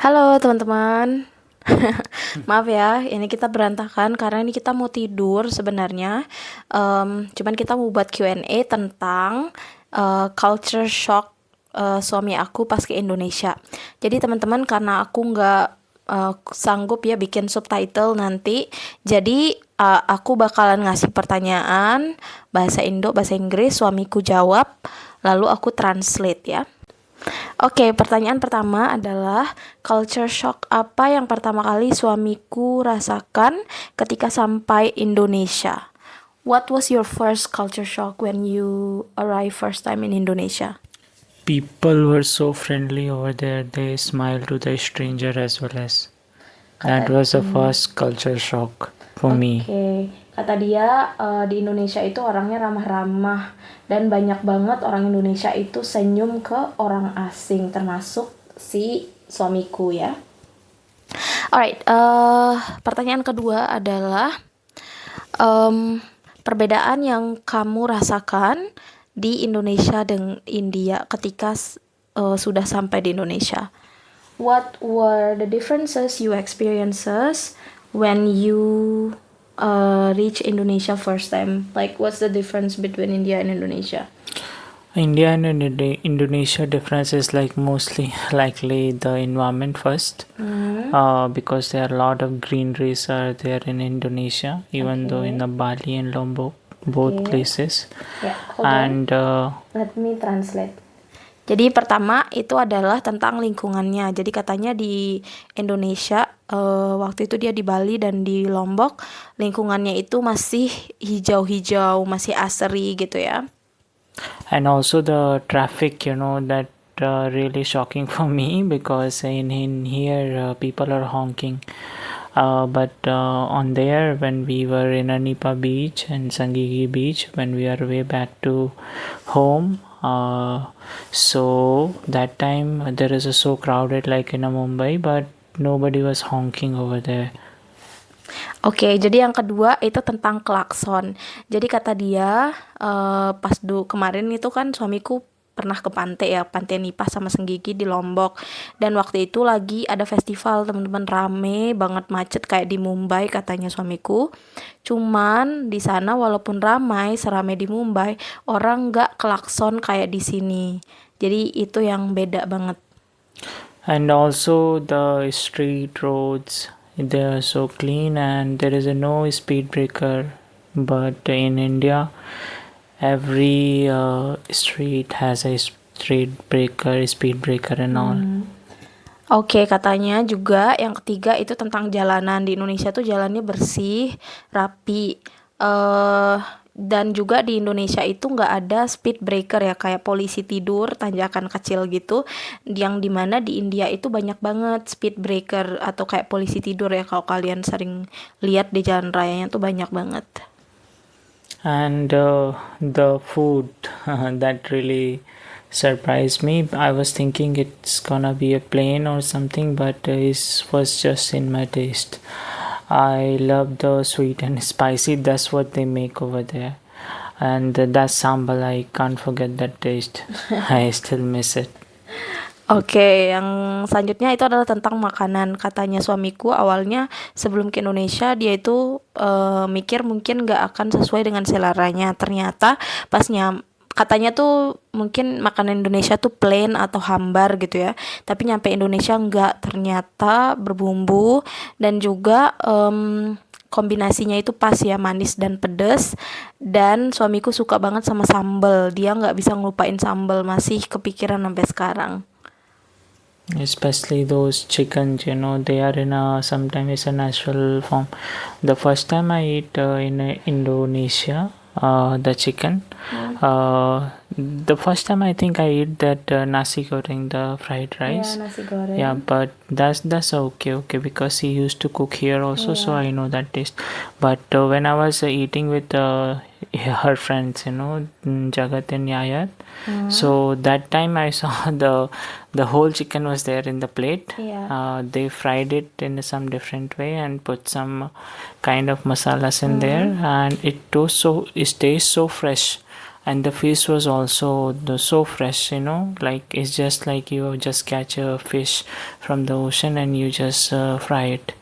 Halo teman-teman. Maaf ya, ini kita berantakan karena ini kita mau tidur sebenarnya. Cuman kita mau buat Q&A tentang culture shock suami aku pas ke Indonesia. Jadi teman-teman, karena aku nggak sanggup ya bikin subtitle nanti, jadi aku bakalan ngasih pertanyaan bahasa Indo, bahasa Inggris, suamiku jawab, lalu aku translate ya. Oke, pertanyaan pertama adalah culture shock apa yang pertama kali suamiku rasakan ketika sampai Indonesia? What was your first culture shock when you arrived first time in Indonesia? People were so friendly over there. They smiled to the stranger as well as. That was the first culture shock for me. Oke, kata dia di Indonesia itu orangnya ramah-ramah dan banyak banget orang Indonesia itu senyum ke orang asing termasuk si suamiku ya. Alright, pertanyaan kedua adalah perbedaan yang kamu rasakan di Indonesia dan India ketika sudah sampai di Indonesia. What were the differences you experiences when you reach Indonesia first time? Like, what's the difference between India and Indonesia? India and Indonesia difference is like mostly likely the environment first, because there are a lot of greeneries are there in Indonesia, even though in the Bali and Lombok, both places. Yeah, hold on. And Let me translate. Jadi pertama itu adalah tentang lingkungannya. Jadi katanya di Indonesia waktu itu dia di Bali dan di Lombok, lingkungannya itu masih hijau-hijau, masih asri gitu ya. and also the traffic, that really shocking for me, because in here people are honking, but on there, when we were in Anipa beach and Sangigi beach, when we are way back to home, so that time there is a so crowded like in a Mumbai, but nobody was honking over there. Oke, jadi yang kedua itu tentang klakson. Jadi kata dia, pas kemarin itu kan suamiku pernah ke pantai ya, Pantai Nipah sama Senggigi di Lombok. Dan waktu itu lagi ada festival, teman-teman, rame banget, macet kayak di Mumbai katanya suamiku. Cuman di sana walaupun ramai, serame di Mumbai, orang nggak klakson kayak di sini. Jadi itu yang beda banget. And also the street roads, they are so clean and there is a no speed breaker, but in India every street has a speed breaker and all. Oke, katanya juga yang ketiga itu tentang jalanan. Di Indonesia tuh jalannya bersih, rapi. Dan juga di Indonesia itu nggak ada speed breaker ya, kayak polisi tidur, tanjakan kecil gitu. Yang dimana di India itu banyak banget speed breaker atau kayak polisi tidur ya, kalau kalian sering lihat di jalan rayanya tuh banyak banget. And the food that really surprised me. I was thinking it's gonna be a plain or something, but it was just in my taste. I love the sweet and spicy. That's what they make over there. And that sambal, I can't forget that taste. I still miss it. Oke, yang selanjutnya itu adalah tentang makanan. Katanya suamiku awalnya sebelum ke Indonesia dia itu mikir mungkin nggak akan sesuai dengan seleranya. Ternyata katanya tuh mungkin makanan Indonesia tuh plain atau hambar gitu ya. Tapi nyampe Indonesia nggak, ternyata berbumbu dan juga kombinasinya itu pas ya, manis dan pedas. Dan suamiku suka banget sama sambal. Dia nggak bisa ngelupain sambal, masih kepikiran sampai sekarang. Especially those chickens, they are in sometimes it's a natural form. The first time I eat in Indonesia, the chicken, the first time I think I eat that nasi goreng, the fried rice. Nasi goreng. Yeah, but that's okay because he used to cook here also, so I know that taste. But when I was eating with her friends, Jagat and Yayat, so that time I saw the whole chicken was there in the plate. They fried it in some different way and put some kind of masalas in there, and it tastes so fresh. and the fish was also so fresh, like it's just like you just catch a fish from the ocean and you just fry it.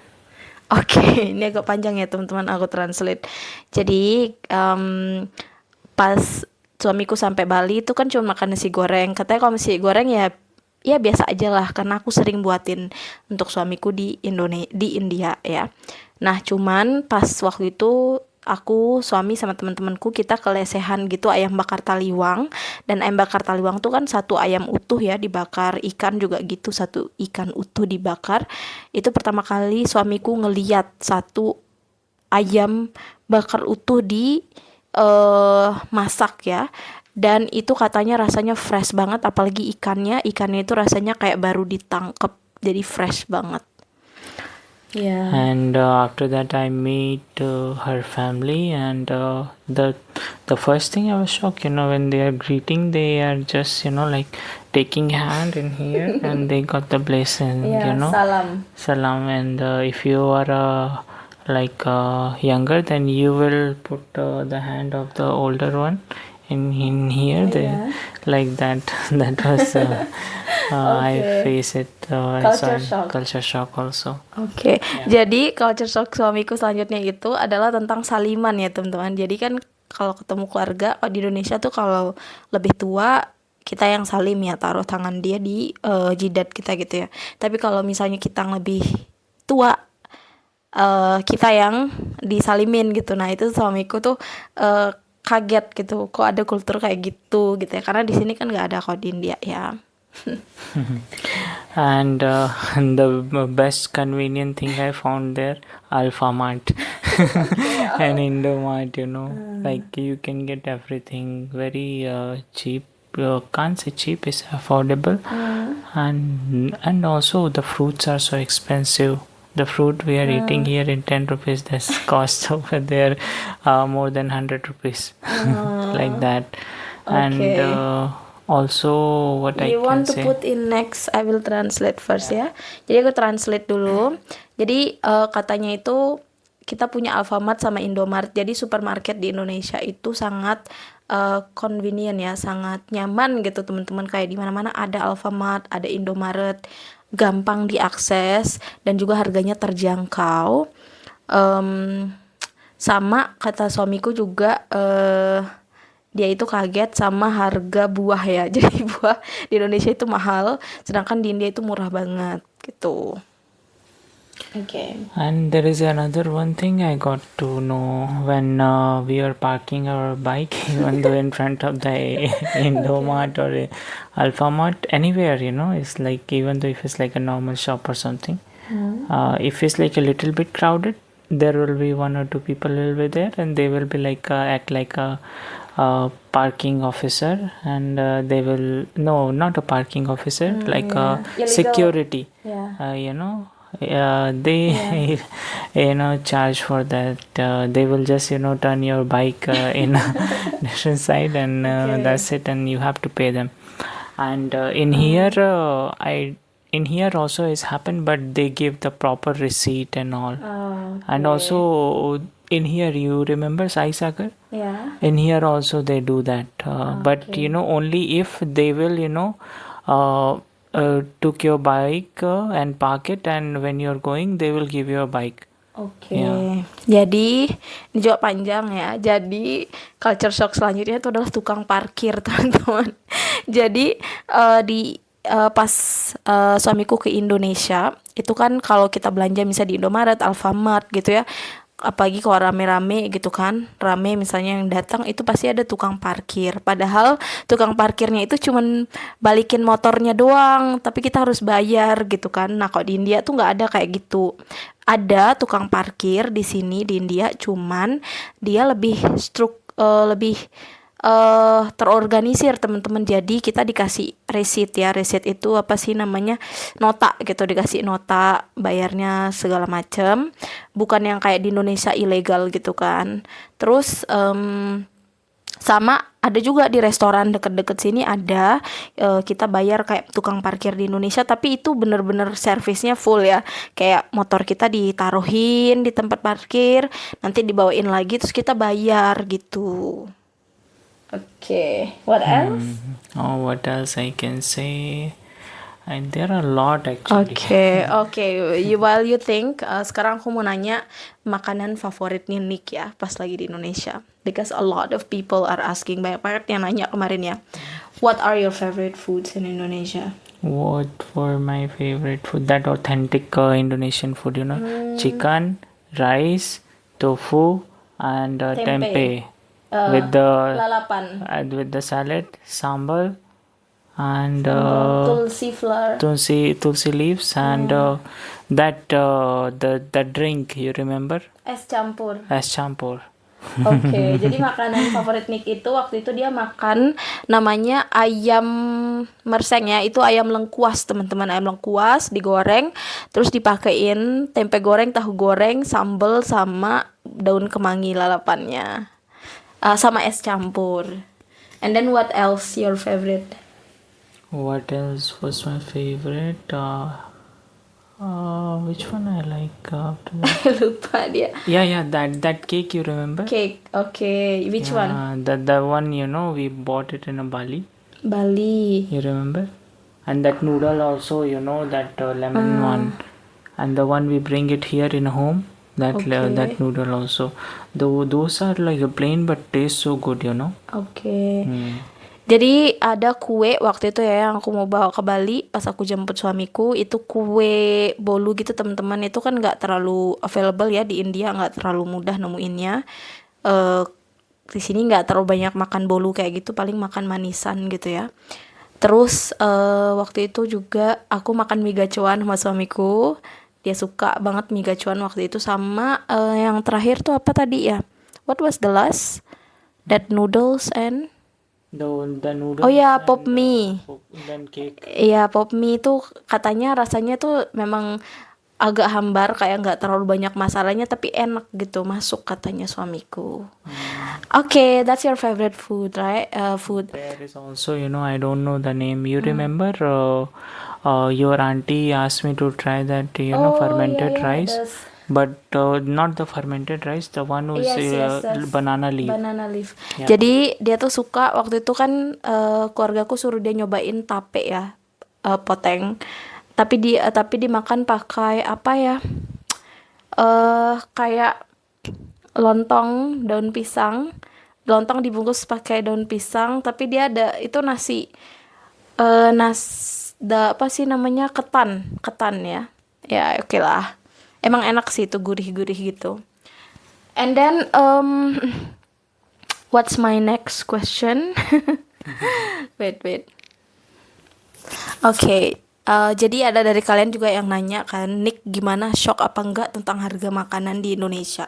Oke, ini agak panjang ya teman-teman, aku translate. Jadi pas suamiku sampai Bali itu kan cuma makan nasi goreng. Katanya kalau nasi goreng ya biasa aja lah, karena aku sering buatin untuk suamiku di India ya. Nah, cuman pas waktu itu aku, suami sama teman-temanku kita kelesehan gitu ayam bakar taliwang. Dan ayam bakar taliwang tuh kan satu ayam utuh ya dibakar, ikan juga gitu satu ikan utuh dibakar. Itu pertama kali suamiku ngeliat satu ayam bakar utuh di masak ya. Dan itu katanya rasanya fresh banget, apalagi ikannya itu rasanya kayak baru ditangkep, jadi fresh banget. Yeah. And after that I meet her family, and the first thing I was shocked, when they are greeting, they are just like taking hand in here and they got the blessing, salam. And if you are younger, then you will put the hand of the older one in here, like that. That was I face it. Culture shock also. Oke. Jadi culture shock suamiku selanjutnya itu adalah tentang saliman ya teman-teman. Jadi kan kalau ketemu keluarga, kalau di Indonesia tuh kalau lebih tua kita yang salim ya, taruh tangan dia di jidat kita gitu ya. Tapi kalau misalnya kita yang lebih tua, kita yang disalimin gitu. Nah itu suamiku tuh kaget gitu, kok ada kultur kayak gitu ya, karena di sini kan nggak ada kok di India ya. And the best convenient thing I found there, Alfamart and Indomart, like you can get everything very cheap. Can't say cheap, is affordable. And also the fruits are so expensive. The fruit we are eating here in 10 rupees, this costs over there more than 100 rupees. Like that. Okay. And also what I You can want to say, put in next, I will translate first ya. Jadi aku translate dulu. Jadi katanya itu kita punya Alfamart sama Indomart. Jadi supermarket di Indonesia itu sangat convenient ya, sangat nyaman gitu teman-teman. Kayak di mana-mana ada Alfamart, ada Indomaret, gampang diakses dan juga harganya terjangkau. Sama kata suamiku juga dia itu kaget sama harga buah ya. Jadi buah di Indonesia itu mahal, sedangkan di India itu murah banget gitu. Okay. and there is another one thing I got to know when we are parking our bike, even though in front of the Indomart or Alfamart, anywhere, it's like, even though if it's like a normal shop or something, if it's like a little bit crowded, there will be one or two people will be there, and they will be like act like a parking officer, and they will, no, not a parking officer, like a Illegal. security. Yeah. They charge for that. They will just turn your bike in a different side, and that's it, and you have to pay them. And in here also is happened, but they give the proper receipt and all. And also in here, you remember Sai Sagar? Yeah. In here also they do that, but only if they will took your bike and park it, and when you're going they will give you a bike. Oke. Jadi ini juga panjang ya. Jadi culture shock selanjutnya itu adalah tukang parkir teman-teman. Jadi pas suamiku ke Indonesia itu kan kalau kita belanja misalnya di Indomaret, Alfamart gitu ya, apalagi kalau rame-rame gitu kan, rame misalnya yang datang itu pasti ada tukang parkir. Padahal tukang parkirnya itu cuman balikin motornya doang, tapi kita harus bayar gitu kan. Nah kalau di India tuh nggak ada kayak gitu. Ada tukang parkir di sini di India, cuman dia lebih terorganisir teman-teman. Jadi kita dikasih receipt ya, receipt itu apa sih namanya, nota gitu, dikasih nota bayarnya segala macam, bukan yang kayak di Indonesia ilegal gitu kan. Terus sama ada juga di restoran deket-deket sini ada, kita bayar kayak tukang parkir di Indonesia, tapi itu bener-bener servisnya full ya, kayak motor kita ditaruhin di tempat parkir, nanti dibawain lagi terus kita bayar gitu. Okay, what else? Oh, what else I can say? And there are a lot actually. Oke, while you think, sekarang aku mau nanya makanan favoritnya Nick ya, pas lagi di Indonesia. Because a lot of people are asking, banyak banget yang nanya kemarin ya. What are your favorite foods in Indonesia? What for my favorite food? That authentic Indonesian food, chicken, rice, tofu, and Tempe. tempeh with the Lalapan. with the salad, sambal, and Tulsi flower. tulsi leaves, and the drink, you remember? Es campur. Es campur. Oke, jadi makanan favorit Nick itu waktu itu dia makan namanya ayam merseng ya. Itu ayam lengkuas, teman-teman. Ayam lengkuas digoreng, terus dipakein tempe goreng, tahu goreng, sambal sama daun kemangi lalapannya. Sama es campur. And then what else your favorite? What else was my favorite? Which one I like after that? Lupa dia. Yeah, that cake, you remember? Cake. Oke, which one? The one, we bought it in a Bali. Bali. You remember? And that noodle also, that lemon one. And the one we bring it here in home, that Okay. that noodle also. Though those are like a plain but taste so good, Oke. Jadi ada kue waktu itu ya yang aku mau bawa ke Bali pas aku jemput suamiku, itu kue bolu gitu teman-teman. Itu kan nggak terlalu available ya di India, nggak terlalu mudah nemuinnya. Di sini nggak terlalu banyak makan bolu kayak gitu, paling makan manisan gitu ya. Terus waktu itu juga aku makan mie gacoan sama suamiku. Dia suka banget mie gacoan waktu itu, sama yang terakhir tuh apa tadi ya? What was the last? That noodles and The noodles. Oh ya, and, pop mie. then cake. Iya, pop mie itu katanya rasanya tuh memang agak hambar, kayak nggak terlalu banyak masalahnya, tapi enak gitu, masuk katanya suamiku. Oke, that's your favorite food, right? Food. There is also, I don't know the name. You remember your auntie asked me to try that, fermented rice. But not the fermented rice, the one who's Yes. banana leaf. Banana leaf. Yeah. Jadi dia tuh suka, waktu itu kan keluargaku suruh dia nyobain tape ya, poteng. Tapi dimakan pakai apa ya? Kayak lontong daun pisang. Lontong dibungkus pakai daun pisang, tapi dia ada itu nasi apa sih namanya, ketan ya. Ya, oke lah. Emang enak sih itu, gurih-gurih gitu. And then what's my next question? wait. Oke, jadi ada dari kalian juga yang nanya kan, Nick gimana, shock apa enggak tentang harga makanan di Indonesia?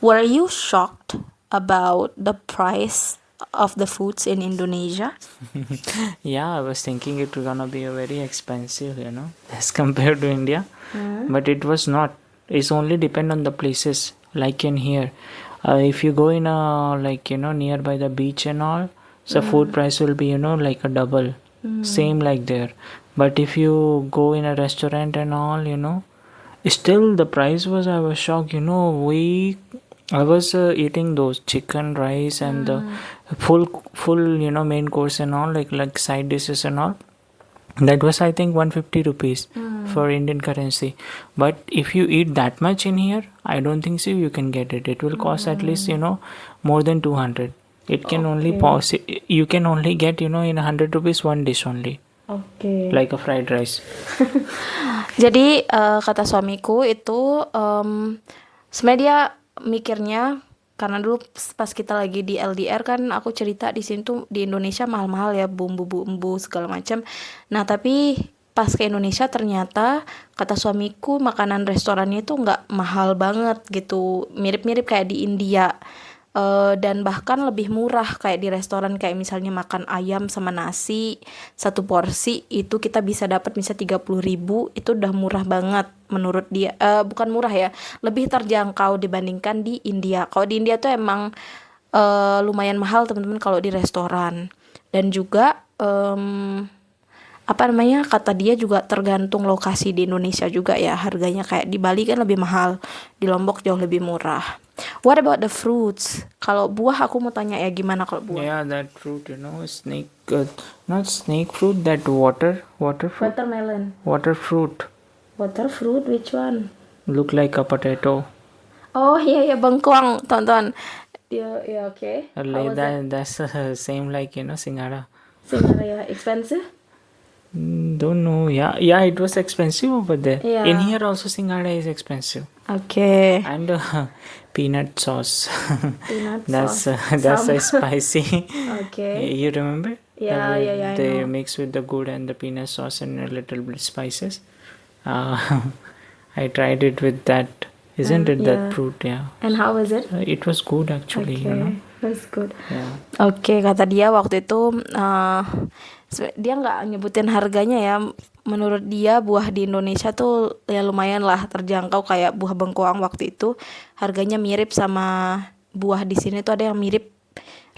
Were you shocked about the price of the foods in Indonesia? Yeah, I was thinking it was gonna be a very expensive, as compared to India. But it was not. It's only depend on the places. Like in here, if you go in a nearby the beach and all, so food price will be like a double. Same like there. But if you go in a restaurant and all, still the price was, I was shocked. I was eating those chicken, rice, and the full main course and all, like side dishes and all. That was, I think, 150 rupees for Indian currency. But if you eat that much in here, I don't think so you can get it. It will cost at least, more than 200. It can only you can only get, in 100 rupees one dish only. Oke. Like a fried rice. Jadi kata suamiku itu sebenarnya dia mikirnya, karena dulu pas kita lagi di LDR kan aku cerita di sini tuh di Indonesia mahal-mahal ya, bumbu-bumbu segala macam. Nah tapi pas ke Indonesia ternyata kata suamiku makanan restorannya itu nggak mahal banget gitu, mirip-mirip kayak di India. Dan bahkan lebih murah kayak di restoran, kayak misalnya makan ayam sama nasi satu porsi itu kita bisa dapat bisa 30.000, itu udah murah banget menurut dia. Bukan murah ya, lebih terjangkau dibandingkan di India. Kalau di India tuh emang lumayan mahal teman-teman kalau di restoran. Dan juga apa namanya, kata dia juga tergantung lokasi di Indonesia juga ya harganya, kayak di Bali kan lebih mahal, di Lombok jauh lebih murah. What about the fruits? Kalau buah aku mau tanya ya, gimana kalau buah? Yeah, that fruit, snake, not snake fruit, that water fruit, Watermelon. water fruit, Water fruit, which one? look like a potato. Oh iya bengkuang, tonton. Dia ya oke. How Like was it? that's same like singara. Singara ya expensive? Don't know. Yeah, it was expensive over there. In Yeah. here also singara is expensive. Oke. And peanut sauce. Peanut That's sauce. that's Sama. spicy. Oke. You remember? Yeah, Where yeah, I they know. mix with the good and the peanut sauce and a little bit spices. Uh, I tried it with that. Isn't it yeah. that fruit? Yeah. And how was it? It was good actually. Okay, that's good. Yeah. Oke, kata dia waktu itu dia nggak nyebutin harganya ya. Menurut dia buah di Indonesia tuh ya lumayan lah terjangkau, kayak buah bengkoang waktu itu harganya mirip sama buah di sini tuh, ada yang mirip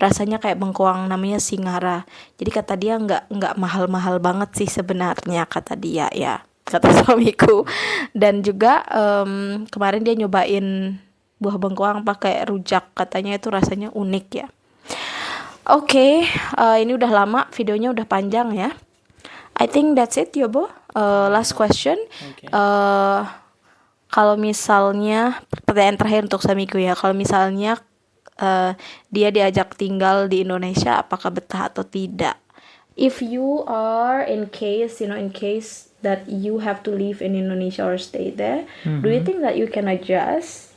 rasanya kayak bengkoang namanya singara. Jadi kata dia nggak mahal-mahal banget sih sebenarnya, kata dia ya, kata suamiku. Dan juga kemarin dia nyobain buah bengkoang pakai rujak, katanya itu rasanya unik ya. Oke, ini udah lama, videonya udah panjang ya. I think that's it Yobo. Last question. Okay. Kalau misalnya, pertanyaan terakhir untuk suamiku ya, kalau misalnya dia diajak tinggal di Indonesia, apakah betah atau tidak? If you are in case that you have to live in Indonesia or stay there, do you think that you can adjust?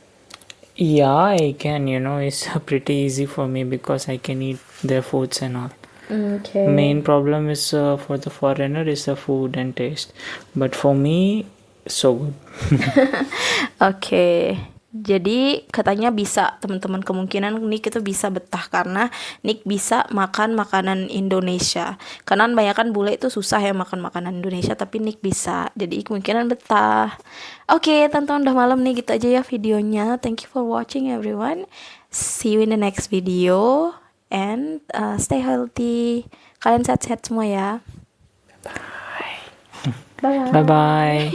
Yeah, I can. It's pretty easy for me because I can eat their foods and all. Okay. Main problem is for the foreigner is the food and taste, but for me so good. Oke. Jadi katanya bisa, teman-teman, kemungkinan Nick itu bisa betah karena Nick bisa makan makanan Indonesia. Karena banyak kan bule itu susah ya makan makanan Indonesia, tapi Nick bisa. Jadi kemungkinan betah. Oke, teman-teman, udah malam nih, gitu aja ya videonya. Thank you for watching everyone. See you in the next video and stay healthy. Kalian sehat-sehat semua ya. Bye. Bye bye.